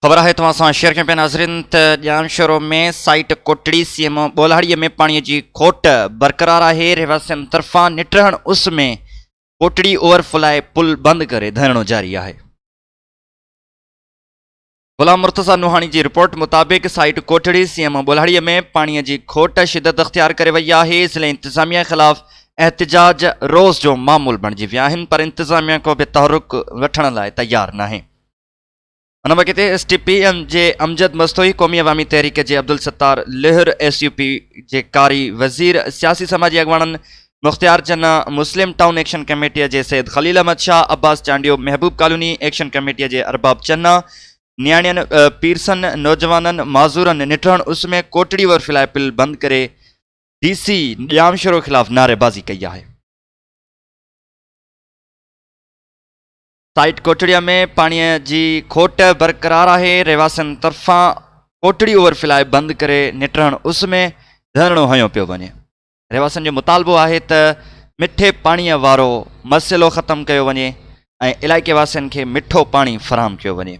खबर है तव्हां सां शेयर कयूं पिया नाज़रीन त ॼाणशरो में साइट कोटड़ी सीएम ॿोलाड़ीअ में पाणीअ जी खोट बरक़रार आहे। रहवासियुनि तरफ़ां निटहण उस में कोटड़ी ओवरफ्लो लाइ पुल बंदि करे धरणो जारी आहे। गुलाम मुर्तज़ा नुहानी जी रिपोर्ट मुताबिक़ साइट कोटड़ी सीएम ॿोलाड़ीअ में पाणीअ जी खोट शिदत अख़्तियार करे वई आहे। ज़िले इंतिज़ामिया ख़िलाफ़ एहतिजाज रोज़ जो मामूल बणिजी विया आहिनि, पर इंतिज़ामिया को बि तहरुक वठण लाइ तयार नाहे। उन वक़्त STPM जे अमजद मस्तोई, क़ौमी अवामी तहरीक जे अब्दुल सत्तार लिहर, SUP जे कारी वज़ीर, सियासी समाजी अॻवाननि मुख़्तियार चन्ना, मुस्लिम टाउन एक्शन कमेटीअ जे सैयद खलील अहमद शाह, अब्बास चांडियो, महबूब कॉलोनी एक्शन कमेटीअ जे अरबाब चन्ना, नियाणियुनि, पीरसन, नौजवाननि, माज़ूरनि निटहण उस में कोटड़ी ओवरफ्लो लाइ पुल बंदि करे DC ॼामशरो ख़िलाफ़ नारेबाज़ी कई आहे। साइट कोटड़ीअ में पाणीअ जी खोट बरक़रार आहे। रहवासियुनि तरफ़ां कोटड़ी ओवरफ्लो लाइ बंदि करे निटहण उस में धरणो हंयो पियो वञे। रहवासियुनि जो मुतालबो आहे त मिठे पाणीअ वारो मसइलो ख़तमु कयो वञे ऐं इलाइक़े वासियुनि खे मिठो पाणी फ़राहम कयो वञे।